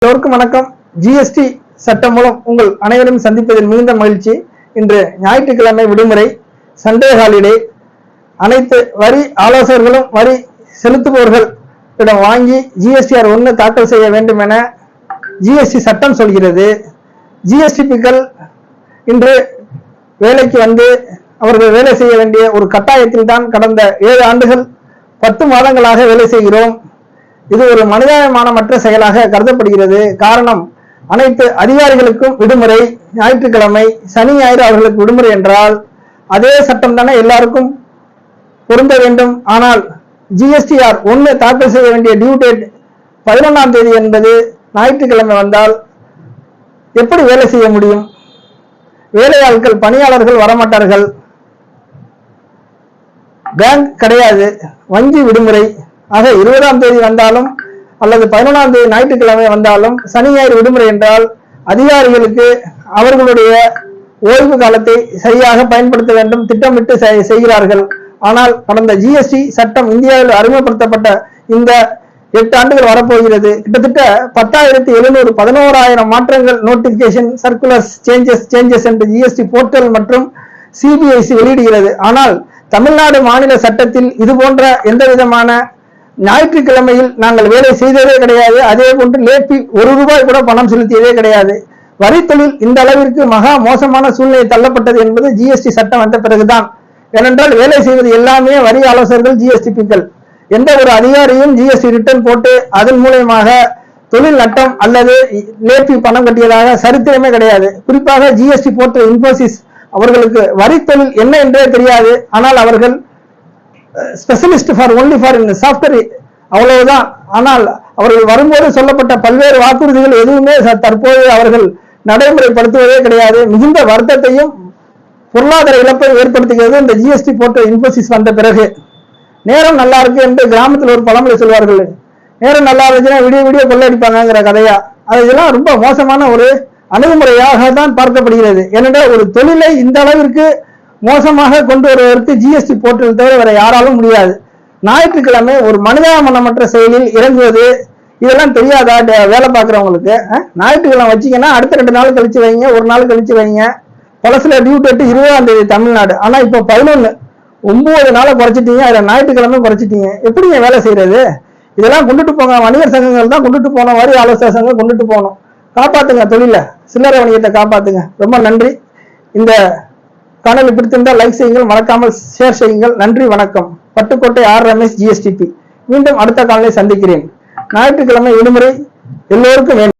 எல்லோருக்கும் வணக்கம். ஜிஎஸ்டி சட்டம் மூலம் உங்கள் அனைவரும் சந்திப்பதில் மிகுந்த மகிழ்ச்சி. இன்று ஞாயிற்றுக்கிழமை விடுமுறை, சண்டே ஹாலிடே. அனைத்து வரி ஆலோசகர்களும் வரி செலுத்துபவர்களிடம் வாங்கி ஜிஎஸ்டிஆர் 1 தாக்கல் செய்ய வேண்டும் என ஜிஎஸ்டி சட்டம் சொல்கிறது. ஜிஎஸ்டிபிக்கள் இன்று வேலைக்கு வந்து அவர்கள் வேலை செய்ய வேண்டிய ஒரு கட்டாயத்தில் தான் கடந்த 7 ஆண்டுகள் 10 மாதங்களாக வேலை செய்கிறோம். இது ஒரு மனிதாபிமானமற்ற செயலாக கருதப்படுகிறது. காரணம், அனைத்து அதிகாரிகளுக்கும் விடுமுறை, ஞாயிற்றுக்கிழமை, சனி ஞாயிறு அவர்களுக்கு விடுமுறை என்றால் அதே சட்டம் தானே எல்லாருக்கும் பொருந்த வேண்டும். ஆனால் ஜிஎஸ்டிஆர் 1 தாக்கல் செய்ய வேண்டிய டியூ டேட் 11ஆம் தேதி என்பது ஞாயிற்றுக்கிழமை வந்தால் எப்படி வேலை செய்ய முடியும்? வேலையாட்கள், பணியாளர்கள் வரமாட்டார்கள். பேங்க் கிடையாது, வங்கி விடுமுறை. ஆக 20ஆம் தேதி வந்தாலும் அல்லது 11ஆம் தேதி ஞாயிற்றுக்கிழமை வந்தாலும் சனி ஞாயிறு விடுமுறை என்றால் அதிகாரிகளுக்கு அவர்களுடைய ஓய்வு காலத்தை சரியாக பயன்படுத்த வேண்டும், திட்டமிட்டு செய்கிறார்கள். ஆனால் கடந்த ஜிஎஸ்டி சட்டம் இந்தியாவில் அறிமுகப்படுத்தப்பட்ட இந்த 8 ஆண்டுகள் வரப்போகிறது. கிட்டத்தட்ட 10,700 11,000 மாற்றங்கள், நோட்டிபிகேஷன், சர்க்குலர்ஸ், சேஞ்சஸ் என்று ஜிஎஸ்டி போர்ட்டல் மற்றும் சிபிஐசி வெளியிடுகிறது. ஆனால் தமிழ்நாடு மாநில சட்டத்தில் இது போன்ற எந்த விதமான ஞாயிற்றுக்கிழமையில் நாங்கள் வேலை செய்ததே கிடையாது. அதே போன்று லேபி 1 ரூபாய் கூட பணம் செலுத்தியதே கிடையாது. வரித்தொழில் இந்த அளவிற்கு மகா மோசமான சூழ்நிலை தள்ளப்பட்டது என்பது ஜிஎஸ்டி சட்டம் வந்த பிறகுதான். ஏனென்றால் வேலை செய்வது எல்லாமே வரி ஆலோசகர்கள், ஜிஎஸ்டிபிக்கள். எந்த ஒரு அதிகாரியும் ஜிஎஸ்டி ரிட்டர்ன் போட்டு அதன் மூலமாக தொழில் நட்டம் அல்லது லேபி பணம் கட்டியதாக சரித்திரமே கிடையாது. குறிப்பாக ஜிஎஸ்டி போர்ட்டல் இன்போசிஸ் அவர்களுக்கு வரித்தொழில் என்ன என்றே தெரியாது. ஆனால் அவர்கள் ஸ்பெஷலிஸ்ட் ஒன்லி ஃபார் சாஃப்ட்வேர், அவ்வளவுதான். ஆனால் அவர்கள் வரும்போது சொல்லப்பட்ட பல்வேறு வாக்குறுதிகள் எதுவுமே தற்போது அவர்கள் நடைமுறைப்படுத்துவதே கிடையாது. மிகுந்த வருத்தத்தையும் பொருளாதார இழப்பை ஏற்படுத்துகிறது இந்த ஜிஎஸ்டி போர்ட்டல் இன்போசிஸ் வந்த பிறகு. நேரம் நல்லா இருக்கு என்று கிராமத்தில் ஒரு பழமொழி சொல்வார்கள். நேரம் நல்லா இருந்துச்சுன்னா விடிய விடிய கொள்ளையடிப்பாங்கிற கதையா. அதெல்லாம் ரொம்ப மோசமான ஒரு அணுகுமுறையாக தான் பார்க்கப்படுகிறது. ஏனென்றால் ஒரு தொழிலை இந்த அளவிற்கு மோசமாக கொண்டு வருவதற்கு ஜிஎஸ்டி போர்ட்டல் தவிர வேற யாராலும் முடியாது. ஞாயிற்றுக்கிழமை ஒரு மனிதாபிமானமற்ற செயலில் இறங்குவது, இதெல்லாம் தெரியாதா வேலை பார்க்குறவங்களுக்கு? ஞாயிற்றுக்கிழமை வச்சிங்கன்னா அடுத்த 2 நாள் கழிச்சு வைங்க, 1 நாள் கழிச்சு வைங்க. பழசுல டியூ டேட் 20ஆம் தேதி தமிழ்நாடு. ஆனா இப்போ 11, 9 நாளை குறைச்சிட்டீங்க. அதில் ஞாயிற்றுக்கிழமை குறைச்சிட்டீங்க. எப்படிங்க வேலை செய்யறது? இதெல்லாம் கொண்டுட்டு போங்க. வணிகர் சங்கங்கள் தான் கொண்டுட்டு போனோம், வரி ஆலோசகர் சங்கம் கொண்டுட்டு போனோம். காப்பாத்துங்க தொழில, சில்லறை வணிகத்தை காப்பாத்துங்க. ரொம்ப நன்றி. இந்த காணொலி பிடித்திருந்தால் லைக் செய்யுங்கள், மறக்காமல் ஷேர் செய்யுங்கள். நன்றி, வணக்கம். Pattukottai R Ramesh, GSTP. மீண்டும் அடுத்த காணொலியை சந்திக்கிறேன். ஞாயிற்றுக்கிழமை விடுமுறை எல்லோருக்கும் வேண்டும்.